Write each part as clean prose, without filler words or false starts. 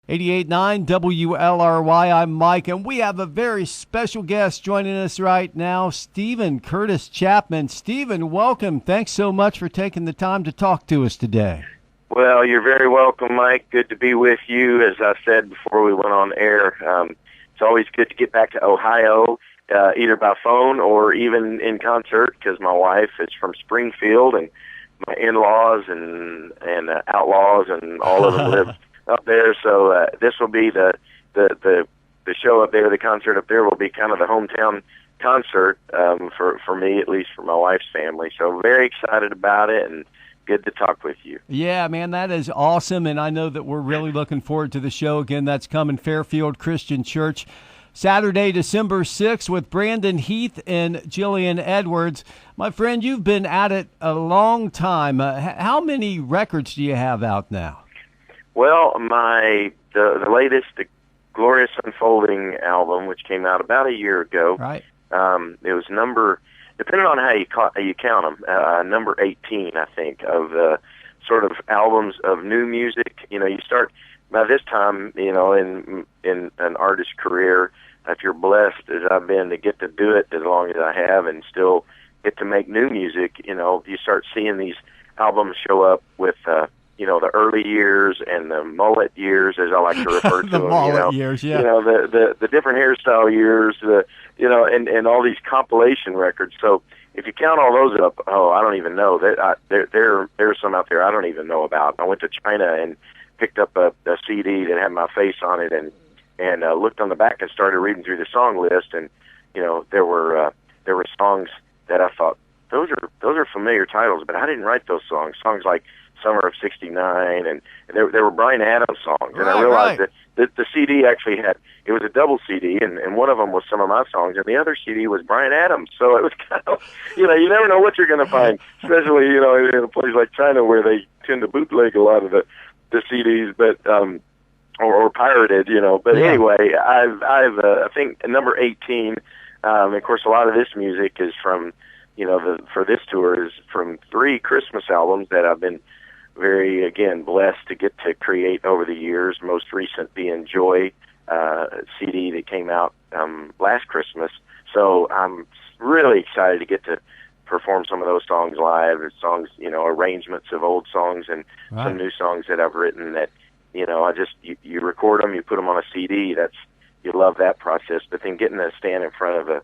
88.9 WLRY, I'm Mike, and we have a very special guest joining us right now, Steven Curtis Chapman. Steven, welcome. Thanks so much for taking the time to talk to us today. Well, you're very welcome, Mike. Good to be with you. As I said before we went on air, it's always good to get back to Ohio, either by phone or even in concert, because my wife is from Springfield, and my in-laws and outlaws and all of them live up there. So this will be the show up there, the concert up there will be kind of the hometown concert for me, at least for my wife's family. So very excited about it, and good to talk with you. Yeah, man, that is awesome, and I know that we're really looking forward to the show. Again, that's coming Fairfield Christian Church, Saturday, December 6th, with Brandon Heath and Jillian Edwards. My friend, you've been at it a long time. How many records do you have out now? Well, the latest, the Glorious Unfolding album, which came out about a year ago, right? It was depending on how you count them, number 18, I think, of sort of albums of new music. You know, you start by this time, you know, in an artist's career, if you're blessed as I've been to get to do it as long as I have and still get to make new music, you know, you start seeing these albums show up with you know, the early years and the mullet years, as I like to refer to the them. mullet years, yeah. You know, the different hairstyle years, you know, and all these compilation records. So if you count all those up, I don't even know. There's some out there I don't even know about. I went to China and picked up a CD that had my face on it, and looked on the back and started reading through the song list, and you know, there were songs that I thought those are familiar titles, but I didn't write those songs. Songs like Summer of '69, and there were Bryan Adams songs, and I realized that the CD actually it was a double CD, and one of them was some of my songs, and the other CD was Bryan Adams. So it was kind of, you know, you never know what you're going to find, especially, you know, in a place like China where they tend to bootleg a lot of the CDs, but or pirated, you know. But anyway, I think number 18. Of course, a lot of this music is from, you know, for this tour is from 3 Christmas albums that I've been very, again, blessed to get to create over the years, most recent being Joy, CD that came out last Christmas. So I'm really excited to get to perform some of those songs live. It's songs, you know, arrangements of old songs and some new songs that I've written that, you know, you record them, you put them on a CD, you love that process, but then getting to stand in front of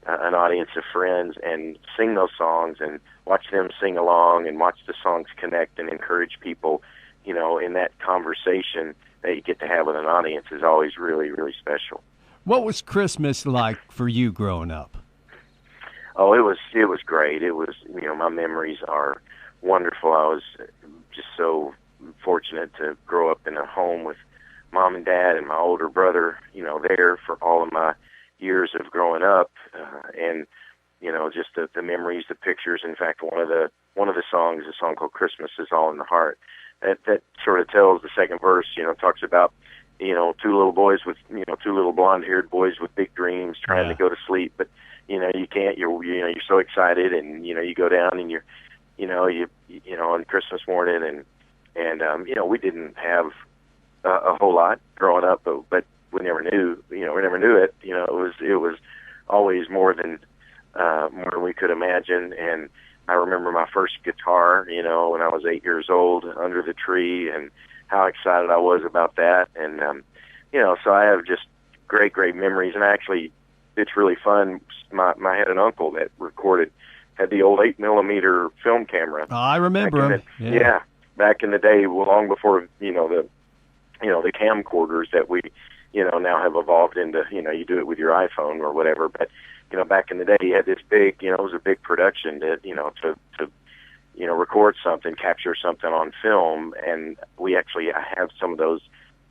an audience of friends and sing those songs and watch them sing along and watch the songs connect and encourage people, you know, in that conversation that you get to have with an audience is always really, really special. What was Christmas like for you growing up? Oh, it was great. It was, you know, my memories are wonderful. I was just so fortunate to grow up in a home with Mom and Dad and my older brother, you know, there for all of my years of growing up, and you know, just the memories, the pictures. In fact, one of the songs, a song called "Christmas Is All in the Heart," that sort of tells the second verse. You know, talks about, you know, two little blonde-haired boys with big dreams trying to go to sleep, but you know, you can't. You're so excited, and you know, you go down and you know on Christmas morning, and you know, we didn't have a whole lot growing up, but we never knew it. You know, it was always more than we could imagine. And I remember my first guitar, you know, when I was 8 years old under the tree, and how excited I was about that. And you know, so I have just great memories. And actually, it's really fun. I had an uncle that had the old 8mm film camera. I remember him. Yeah, back in the day, long before, you know, the camcorders that we, you know, now have evolved into, you know, you do it with your iPhone or whatever. But, you know, back in the day, you had this big, you know, it was a big production to record something, capture something on film. And I have some of those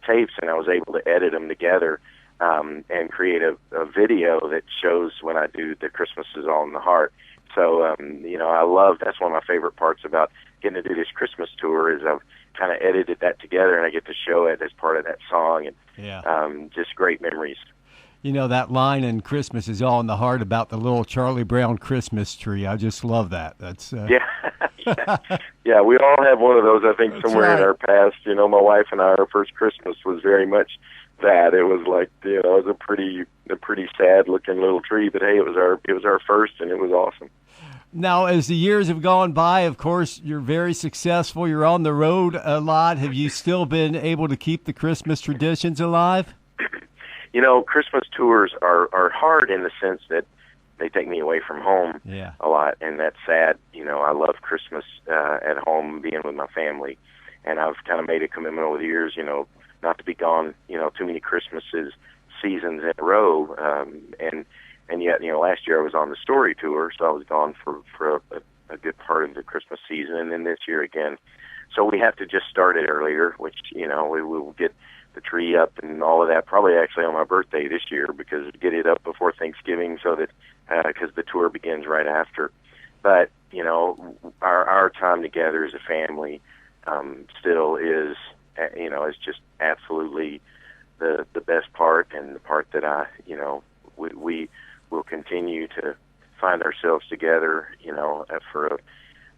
tapes, and I was able to edit them together and create a video that shows when I do the Christmas Is All in the Heart. So, you know, that's one of my favorite parts about getting to do this Christmas tour is I've kind of edited that together, and I get to show it as part of that song, and just great memories. that line in Christmas is all in the heart about the little Charlie Brown Christmas tree. I just love that. That's yeah. We all have one of those, I think, somewhere right. in our past. My wife and I, our first Christmas was very much that. It was like, it was a pretty sad looking little tree, but hey, it was our first, and it was awesome. Now, as the years have gone by, of course, you're very successful. You're on the road a lot. Have you still been able to keep the Christmas traditions alive? Christmas tours are hard in the sense that they take me away from home a lot, and that's sad. I love Christmas at home, being with my family, and I've kind of made a commitment over the years, not to be gone, too many Christmases, seasons in a row, and yet, last year I was on the Story Tour, so I was gone for a good part of the Christmas season, and then this year again. So we have to just start it earlier, which, we will get the tree up and all of that, probably actually on my birthday this year, because get it up before Thanksgiving so that, because the tour begins right after. But, our time together as a family still is, is just absolutely the best part, and the part that we will continue to find ourselves together, for a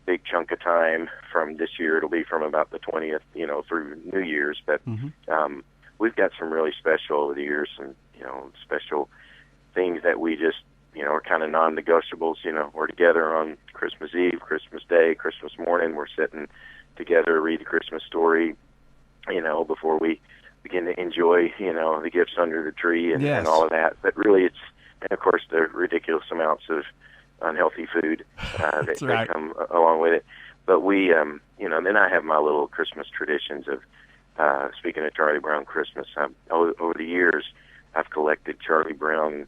big chunk of time. From this year, it'll be from about the 20th, through New Year's. But we've got some really special over the years, and special things that we just are kind of non-negotiables. We're together on Christmas Eve, Christmas Day, Christmas morning. We're sitting together to read the Christmas story, before we begin to enjoy, the gifts under the tree and all of that. But really, and of course, the ridiculous amounts of unhealthy food that come along with it. But we, then I have my little Christmas traditions of, speaking of Charlie Brown Christmas, over the years, I've collected Charlie Brown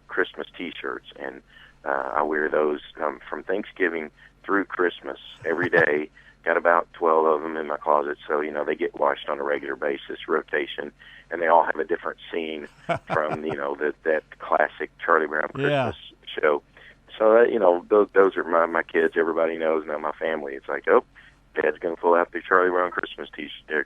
Christmas T-shirts, and I wear those from Thanksgiving through Christmas every day. Got about 12 of them in my closet, so they get washed on a regular basis, rotation, and they all have a different scene from that classic Charlie Brown Christmas show. So those are my kids. Everybody knows now. My family. It's like, oh, Dad's gonna pull out the Charlie Brown Christmas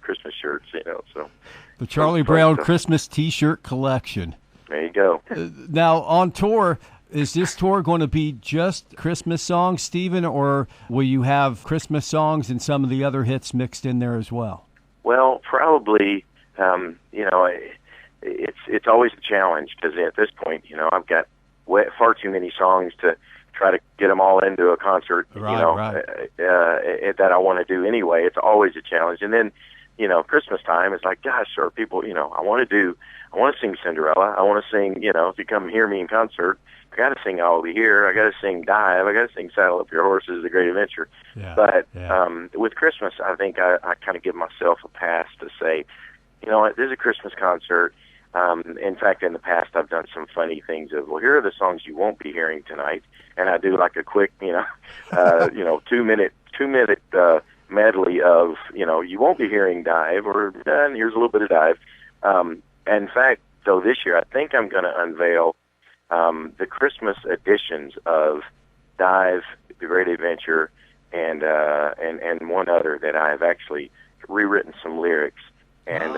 Christmas shirts. So the Charlie Brown Christmas T-shirt collection. There you go. Now on tour. Is this tour going to be just Christmas songs, Steven, or will you have Christmas songs and some of the other hits mixed in there as well? Well, probably. It's always a challenge, because at this point, I've got far too many songs to try to get them all into a concert. That I want to do anyway. It's always a challenge, and then Christmas time is like, gosh, sure, people, I want to sing Cinderella. I want to sing, if you come hear me in concert, I got to sing I'll Be Here. I got to sing Dive. I got to sing Saddle Up Your Horses, The Great Adventure. But with Christmas, I think I kind of give myself a pass to say, you know what, this is a Christmas concert. In fact, in the past, I've done some funny things of, well, here are the songs you won't be hearing tonight, and I do like a quick, 2 minute medley of, you won't be hearing Dive, or and here's a little bit of Dive. In fact, though, this year, I think I'm going to unveil the Christmas editions of Dive, The Great Adventure, and one other that I have actually rewritten some lyrics. And,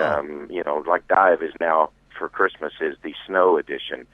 like Dive is now, for Christmas, is the snow edition,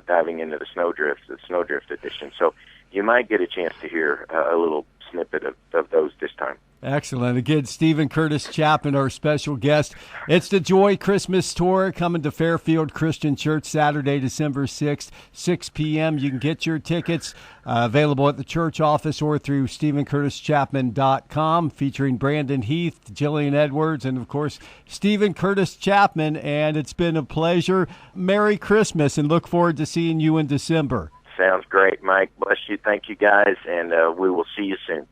diving into the Snowdrift edition. So you might get a chance to hear a little snippet of those this time. Excellent. Again, Steven Curtis Chapman, our special guest. It's the Joy Christmas Tour coming to Fairfield Christian Church Saturday, December 6th, 6 p.m. You can get your tickets available at the church office or through StevenCurtisChapman.com, featuring Brandon Heath, Jillian Edwards, and, of course, Steven Curtis Chapman. And it's been a pleasure. Merry Christmas, and look forward to seeing you in December. Sounds great, Mike. Bless you. Thank you, guys, and we will see you soon.